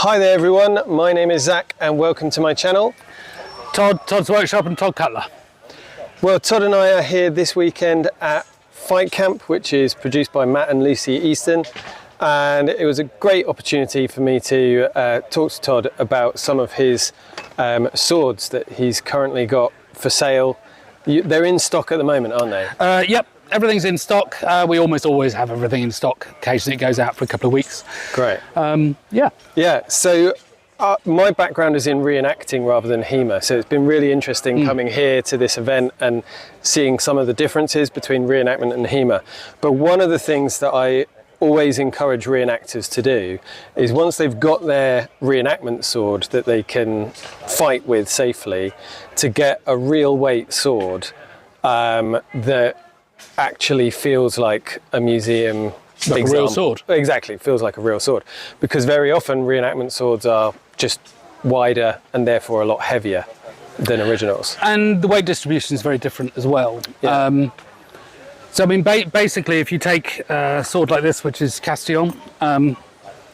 Hi there everyone, my name is Zach and welcome to my channel. Todd's Workshop and Todd Cutler. Well, Todd and I are here this weekend at Fight Camp, which is produced by Matt and Lucy Easton, and it was a great opportunity for me to talk to Todd about some of his swords that he's currently got for sale. They're in stock at the moment, aren't they? Yep, everything's in stock. We almost always have everything in stock. Occasionally it goes out for a couple of weeks. Great. Yeah, so my background is in reenacting rather than HEMA, so it's been really interesting coming here to this event and seeing some of the differences between reenactment and HEMA. But one of the things that I always encourage reenactors to do is, once they've got their reenactment sword that they can fight with safely, to get a real weight sword that actually feels like a museum like a real sword. Exactly, feels like a real sword, because very often reenactment swords are just wider and therefore a lot heavier than originals. And the weight distribution is very different as well. Yeah. So I mean, basically, if you take a sword like this, which is Cason,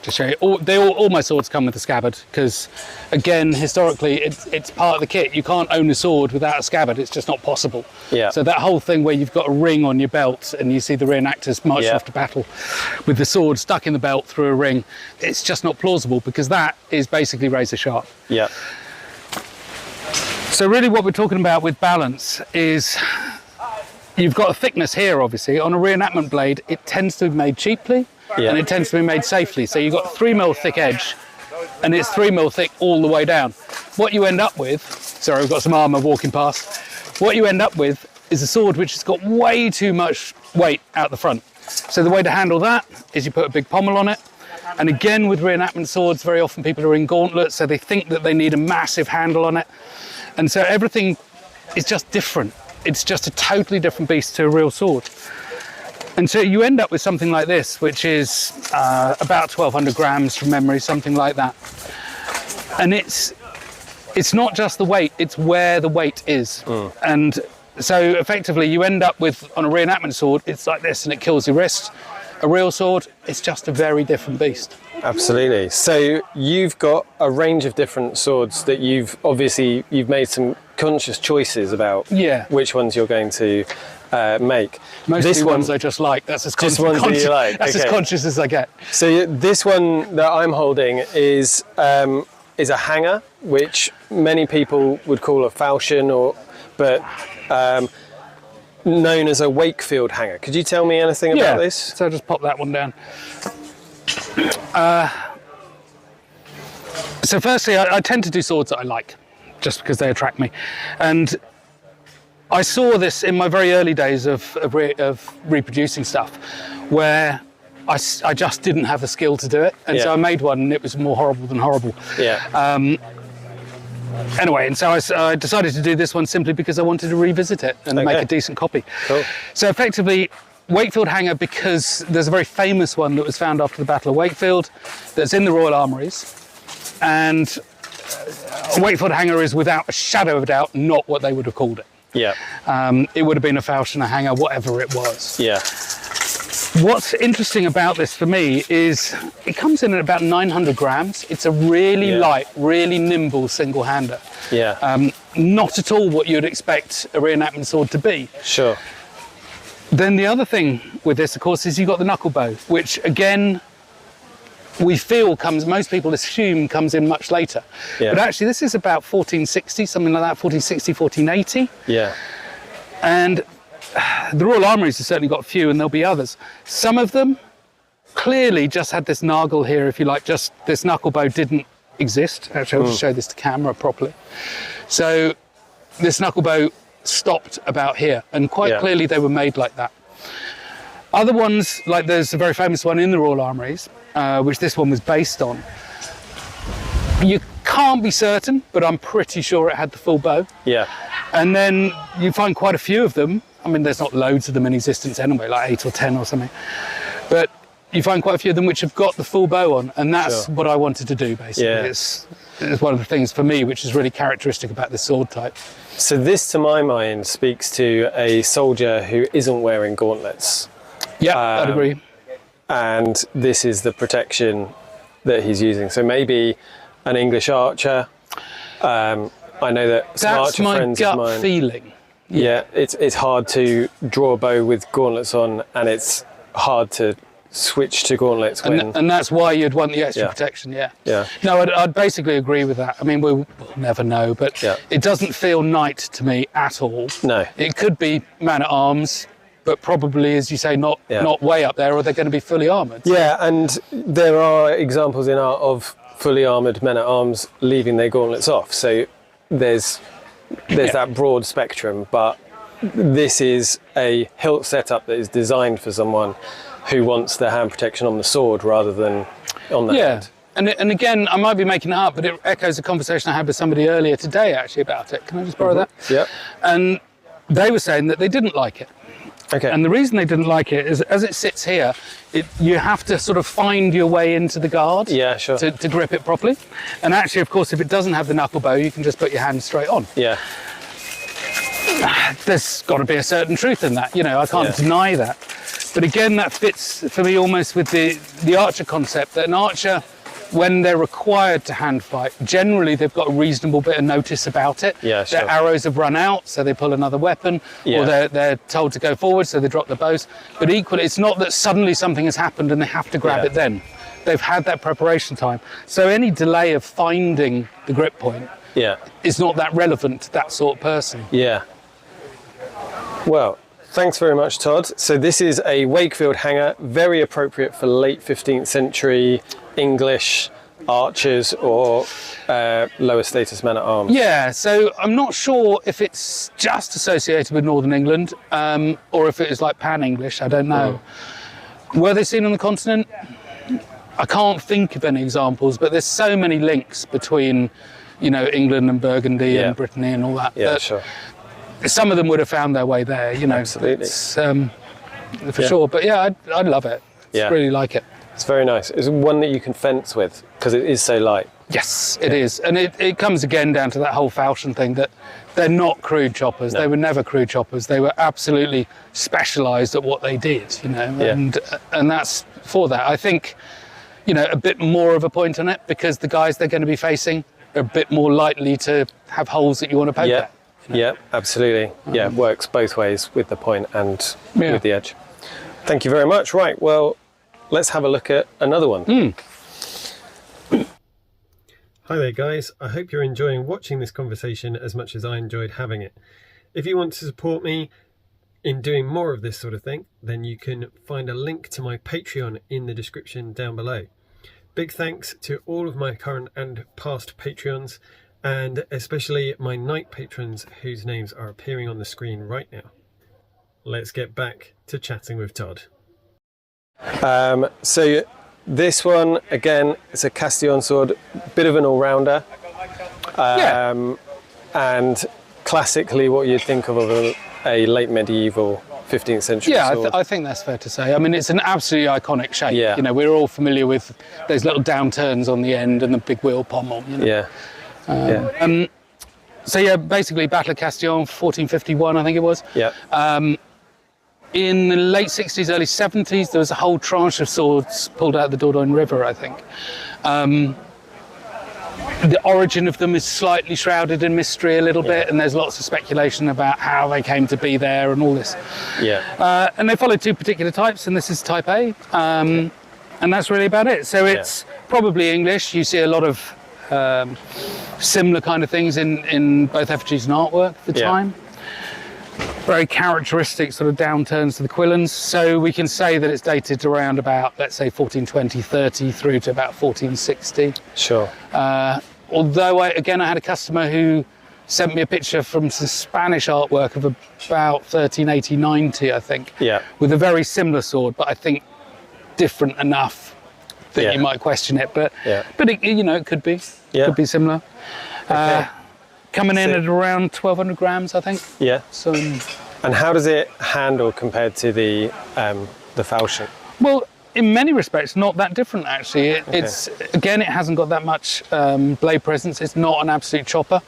to show you, all my swords come with a scabbard, because again, historically, it's part of the kit. You can't own a sword without a scabbard. It's just not possible. Yeah. So that whole thing where you've got a ring on your belt and you see the reenactors marching off to battle with the sword stuck in the belt through a ring, it's just not plausible, because that is basically razor sharp. Yeah. So really what we're talking about with balance is, you've got a thickness here, obviously. On a reenactment blade, it tends to be made cheaply and it tends to be made safely. So you've got 3mm thick edge and it's 3mm thick all the way down. What you end up with, sorry, we've got some armour walking past. What you end up with is a sword which has got way too much weight out the front. So the way to handle that is you put a big pommel on it. And again, with reenactment swords, very often people are in gauntlets, so they think that they need a massive handle on it. And so everything is just different. It's just a totally different beast to a real sword. And so you end up with something like this, which is about 1,200 grams from memory, something like that. And it's not just the weight, it's where the weight is. And so effectively you end up with, on a reenactment sword, it's like this and it kills your wrist. A real sword, it's just a very different beast. Absolutely. So you've got a range of different swords that you've made some conscious choices about which ones you're going to make. Mostly ones I just like. That's as just ones that you like. That's as conscious as I get. So this one that I'm holding is a hanger, which many people would call a falchion, but known as a Wakefield hanger. Could you tell me anything about this? So I'll just pop that one down. So firstly, I tend to do swords that I like, just because they attract me. And I saw this in my very early days of reproducing stuff, where I just didn't have the skill to do it. And so I made one and it was more horrible than horrible. Yeah. Anyway, and so I decided to do this one simply because I wanted to revisit it and make a decent copy. Cool. So effectively, Wakefield hanger, because there's a very famous one that was found after the Battle of Wakefield that's in the Royal Armouries, and a Wakefield hanger is without a shadow of a doubt not what they would have called it. Yeah. It would have been a falchion, a hanger, whatever it was. Yeah. What's interesting about this for me is it comes in at about 900 grams. It's a really light, really nimble single-hander. Yeah. Not at all what you'd expect a reenactment sword to be. Sure. Then the other thing with this, of course, is you've got the knuckle bow, which again, we feel most people assume comes in much later. Yeah. But actually this is about 1460, something like that, 1460, 1480. Yeah. And the Royal Armouries have certainly got a few, and there'll be others. Some of them clearly just had this nargle here, if you like, just this knuckle bow didn't exist. Actually, I'll just show this to camera properly. So this knuckle bow stopped about here, and quite clearly they were made like that. Other ones, like there's a very famous one in the Royal Armouries, which this one was based on. You can't be certain, but I'm pretty sure it had the full bow. Yeah. And then you find quite a few of them. I mean, there's not loads of them in existence anyway, like 8 or 10 or something. But you find quite a few of them which have got the full bow on, and that's what I wanted to do, basically. Yeah. It's one of the things for me which is really characteristic about this sword type. So this, to my mind, speaks to a soldier who isn't wearing gauntlets. Yeah, I'd agree. And this is the protection that he's using. So maybe an English archer. I know that some That's archer my friends of gut mine. feeling. Yeah, it's hard to draw a bow with gauntlets on, and it's hard to switch to gauntlets when. And that's why you'd want the extra Yeah. protection, yeah. Yeah. No, I'd basically agree with that. I mean, we'll never know, but Yeah. it doesn't feel knight to me at all. No. It could be man-at-arms, but probably, as you say, not way up there, or they're going to be fully armoured. Yeah, and there are examples in art of fully armoured men-at-arms leaving their gauntlets off. So there's that broad spectrum, but this is a hilt setup that is designed for someone who wants the hand protection on the sword rather than on the hand. And again, I might be making it up, but it echoes a conversation I had with somebody earlier today actually about it. Can I just borrow that? Yeah. And they were saying that they didn't like it. Okay. And the reason they didn't like it is, as it sits here, you have to sort of find your way into the guard Yeah, sure. to grip it properly. And actually, of course, if it doesn't have the knuckle bow, you can just put your hand straight on. Yeah. There's got to be a certain truth in that, you know, I can't deny that. But again, that fits for me almost with the archer concept, that an archer, when they're required to hand fight, generally they've got a reasonable bit of notice about it. Yeah, sure. Their arrows have run out, so they pull another weapon, or they're told to go forward, so they drop the bows. But equally, it's not that suddenly something has happened and they have to grab it then. They've had that preparation time. So any delay of finding the grip point is not that relevant to that sort of person. Yeah. Well, thanks very much, Todd. So this is a Wakefield hanger, very appropriate for late 15th century English archers or lower status men-at-arms. Yeah, so I'm not sure if it's just associated with Northern England or if it is like pan-English, I don't know. Were they seen on the continent? I can't think of any examples, but there's so many links between, you know, England and Burgundy and Brittany and all that. Yeah, sure. Some of them would have found their way there, you know. Absolutely. It's, for sure. But yeah, I'd love it. I really like it. It's very nice. It's one that you can fence with because it is so light. Yes, it is. And it comes again down to that whole falchion thing, that they're not crude choppers. No. They were never crude choppers. They were absolutely specialised at what they did, you know. And that's for that. I think, you know, a bit more of a point on it, because the guys they're going to be facing are a bit more likely to have holes that you want to poke at. You know? Yeah, absolutely. Yeah, it works both ways with the point and with the edge. Thank you very much. Right, well, let's have a look at another one. Hi there, guys. I hope you're enjoying watching this conversation as much as I enjoyed having it. If you want to support me in doing more of this sort of thing, then you can find a link to my Patreon in the description down below. Big thanks to all of my current and past Patreons, and especially my Knight patrons whose names are appearing on the screen right now. Let's get back to chatting with Todd. So this one, again, it's a Castillon sword, bit of an all-rounder. And classically what you'd think of a late medieval 15th century sword. I think that's fair to say. I mean, it's an absolutely iconic shape. You know, we're all familiar with those little downturns on the end and the big wheel pommel, you know. So yeah, basically Battle of Castillon, 1451, I think it was. In the late 60s, early 70s, there was a whole tranche of swords pulled out of the Dordogne River, I think. The origin of them is slightly shrouded in mystery a little bit, and there's lots of speculation about how they came to be there and all this. And they follow two particular types, and this is type A, and that's really about it. So it's probably English. You see a lot of similar kind of things in both effigies and artwork at the time. Very characteristic sort of downturns to the quillons. So we can say that it's dated around about, let's say, 1420, 30 through to about 1460. Sure. Although, I had a customer who sent me a picture from some Spanish artwork of about 1380, 90, I think. With a very similar sword, but I think different enough that you might question it. But it, you know, it could be. Could be similar. Coming in at around 1,200 grams, I think. So, and how does it handle compared to the falchion? Well, in many respects, not that different actually. It's again, it hasn't got that much blade presence. It's not an absolute chopper.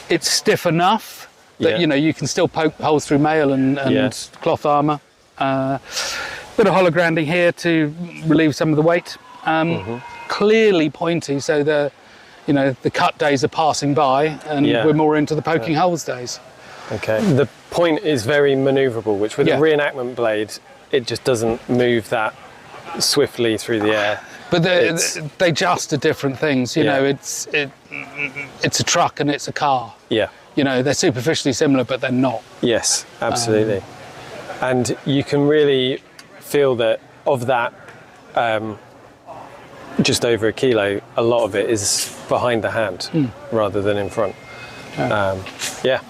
It's stiff enough that you know you can still poke holes through mail and cloth armour. Bit of hollow grinding here to relieve some of the weight. clearly pointy, so the cut days are passing by, and we're more into the poking holes days. Okay. The point is very manoeuvrable, which with a reenactment blade, it just doesn't move that swiftly through the air. But they just are different things. You know, it's a truck and it's a car. Yeah. You know, they're superficially similar, but they're not. Yes, absolutely. And you can really feel that of that just over a kilo, a lot of it is behind the hand rather than in front. Yeah.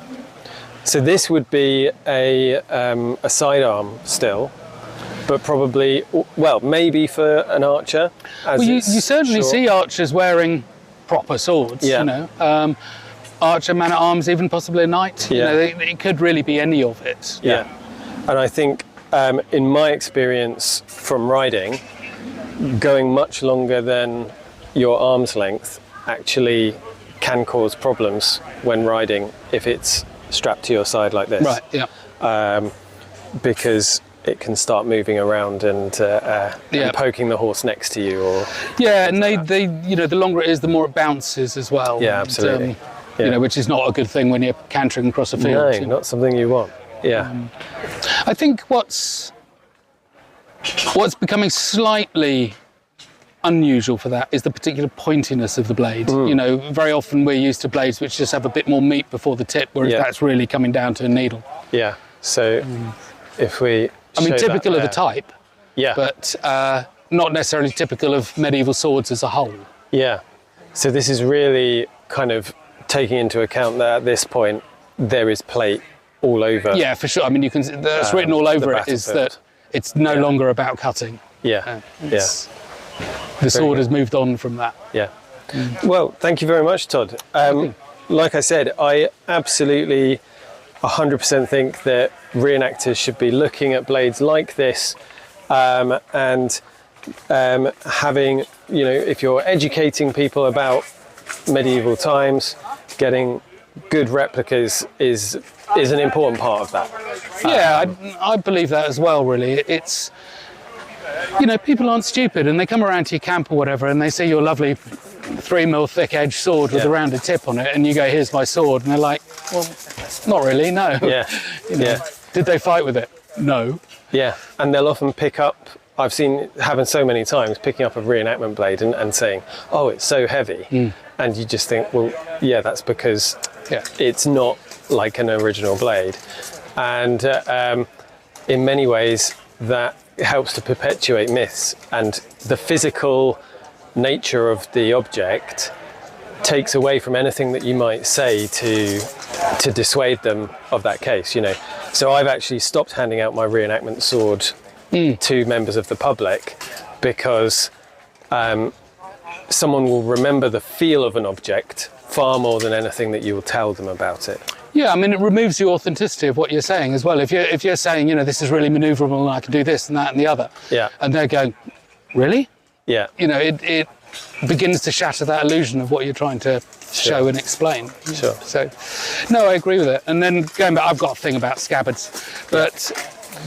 So this would be a sidearm still, but probably, well, maybe for an archer. Well, you certainly see archers wearing proper swords, you know. Archer, man-at-arms, even possibly a knight. You know, it could really be any of it. Yeah. And I think in my experience from riding, going much longer than your arm's length actually can cause problems when riding if it's strapped to your side like this. Right, yeah. Because it can start moving around and poking the horse next to you. Or and they you know, the longer it is, the more it bounces as well. Yeah, absolutely. And, you know, which is not a good thing when you're cantering across a field. No, you know? not something you want. Yeah. I think what's becoming slightly unusual for that is the particular pointiness of the blade. You know, very often we're used to blades which just have a bit more meat before the tip, whereas that's really coming down to a needle. Yeah. So if we typical of the type, yeah, but not necessarily typical of medieval swords as a whole. Yeah. So this is really kind of taking into account that at this point there is plate all over. Yeah, for sure. I mean, you can. That's written all over it. Is that it's no longer about cutting. Yeah. The sword has moved on from that. Yeah. Well, thank you very much, Todd. Like I said, I absolutely 100% think that reenactors should be looking at blades like this and having, you know, if you're educating people about medieval times, getting good replicas is an important part of that. Yeah, I believe that as well, really. It's, you know, people aren't stupid, and they come around to your camp or whatever and they see your lovely 3mm thick edge sword with a rounded tip on it, and you go, here's my sword, and they're like, well, not really, no. Yeah. You know, did they fight with it? No. Yeah, and they'll often pick up, I've seen it happen so many times, picking up a reenactment blade and saying, oh, it's so heavy. And you just think, well, yeah, that's because it's not like an original blade. And in many ways, that helps to perpetuate myths, and the physical nature of the object takes away from anything that you might say to dissuade them of that case, you know. So I've actually stopped handing out my reenactment sword to members of the public because someone will remember the feel of an object far more than anything that you will tell them about it. Yeah, I mean, it removes the authenticity of what you're saying as well. If you're saying, you know, this is really manoeuvrable and I can do this and that and the other, and they're going, really? Yeah. You know, it begins to shatter that illusion of what you're trying to show and explain. Sure. So, no, I agree with it. And then going back, I've got a thing about scabbards, but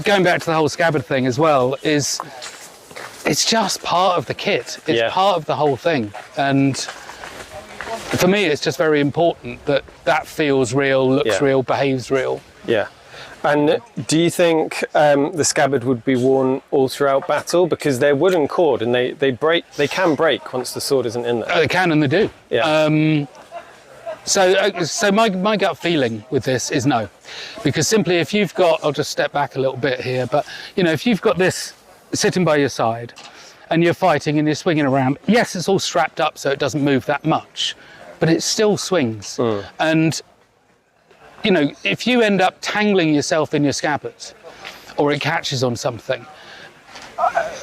going back to the whole scabbard thing as well, is it's just part of the kit. It's part of the whole thing. And for me, it's just very important that that feels real, looks real, behaves real. Yeah. And do you think the scabbard would be worn all throughout battle? Because they're wooden cord and they can break once the sword isn't in there. Oh, they can and they do. Yeah. So my gut feeling with this is no. Because simply if you've got, I'll just step back a little bit here, but you know, if you've got this sitting by your side and you're fighting and you're swinging around, yes, it's all strapped up so it doesn't move that much, but it still swings. And you know, if you end up tangling yourself in your scabbard or it catches on something,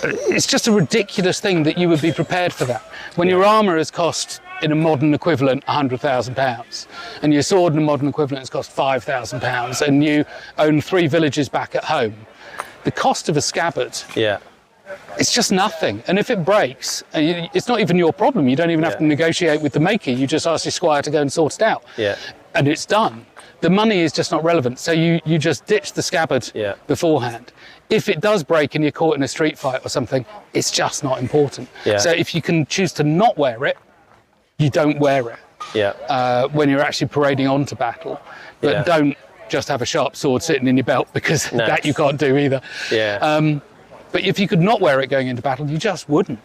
it's just a ridiculous thing that you would be prepared for that. When your armour has cost, in a modern equivalent, £100,000, and your sword in a modern equivalent has cost £5,000, and you own 3 villages back at home, the cost of a scabbard, it's just nothing. And if it breaks, it's not even your problem. You don't even have to negotiate with the maker. You just ask your squire to go and sort it out. and it's done. The money is just not relevant. So you just ditch the scabbard beforehand. If it does break and you're caught in a street fight or something, it's just not important. Yeah. So if you can choose to not wear it, you don't wear it. Yeah. When you're actually parading onto battle, but don't just have a sharp sword sitting in your belt, because that you can't do either. Yeah. But if you could not wear it going into battle, you just wouldn't.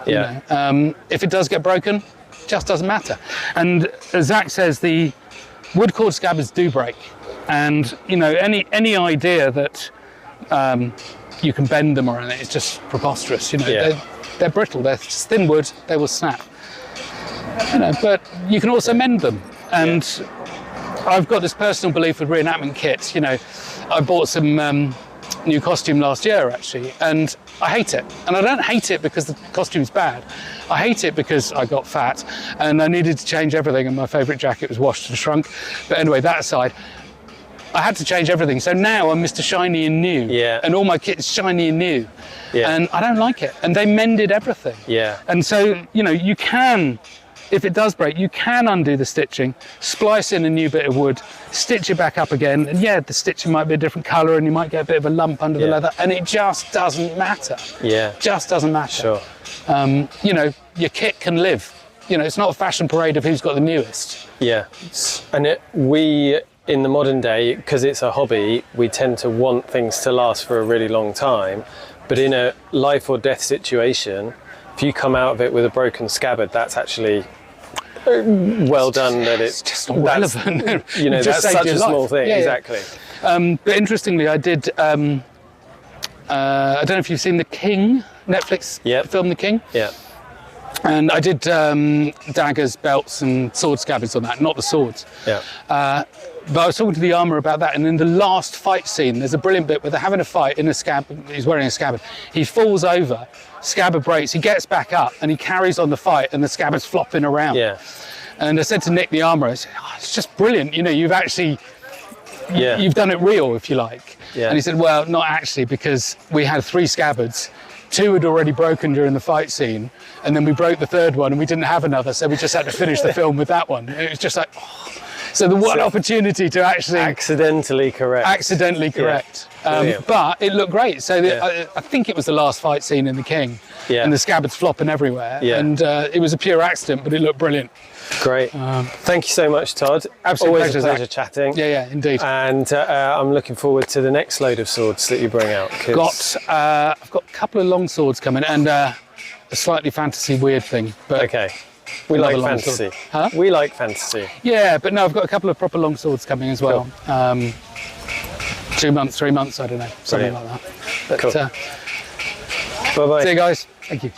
You know? If it does get broken, it just doesn't matter. And as Zach says, the wood cord scabbards do break, and you know, any idea that you can bend them or anything is just preposterous. You know, they're brittle, they're just thin wood, they will snap. You know, but you can also mend them. And I've got this personal belief with reenactment kits. You know, I bought some new costume last year actually, and I hate it. And I don't hate it because the costume's bad. I hate it because I got fat and I needed to change everything, and my favourite jacket was washed and shrunk. But anyway, that aside, I had to change everything. So now I'm Mr. Shiny and New. Yeah. And all my kit is shiny and new. Yeah. And I don't like it. And they mended everything. Yeah. And so, you know, you can, if it does break, you can undo the stitching, splice in a new bit of wood, stitch it back up again. And yeah, the stitching might be a different colour and you might get a bit of a lump under the leather, and it just doesn't matter. Yeah. Just doesn't matter. Sure. You know, your kit can live. You know, it's not a fashion parade of who's got the newest. Yeah. And we, in the modern day, because it's a hobby, we tend to want things to last for a really long time. But in a life or death situation, if you come out of it with a broken scabbard, that's actually well done. That it's just not relevant. You know, that's such a small thing. Yeah, exactly. But interestingly, I did. I don't know if you've seen The King, Netflix film The King. Yeah. And I did daggers, belts, and sword scabbards on that, not the swords. Yeah. But I was talking to the armourer about that, and in the last fight scene, there's a brilliant bit where they're having a fight in a scabbard. He's wearing a scabbard. He falls over, scabbard breaks, he gets back up, and he carries on the fight, and the scabbard's flopping around. Yeah. And I said to Nick, the armourer, I said, oh, it's just brilliant. You know, you've actually, you've done it real, if you like. Yeah. And he said, well, not actually, because we had 3 scabbards. 2 had already broken during the fight scene, and then we broke the 3rd one, and we didn't have another, so we just had to finish the film with that one. It was just like, oh. So the one opportunity to actually accidentally correct. But it looked great. So I think it was the last fight scene in The King, and the scabbards flopping everywhere, and it was a pure accident, but it looked brilliant. Great. Thank you so much, Todd. Absolutely. Always a pleasure chatting. Yeah, indeed. And I'm looking forward to the next load of swords that you bring out. I've got a couple of long swords coming, and a slightly fantasy weird thing. But okay. We like fantasy. Huh? We like fantasy. Yeah, but no, I've got a couple of proper long swords coming as well. Cool. 2 months, 3 months, I don't know, something like that. But, cool. Bye-bye. See you guys. Thank you.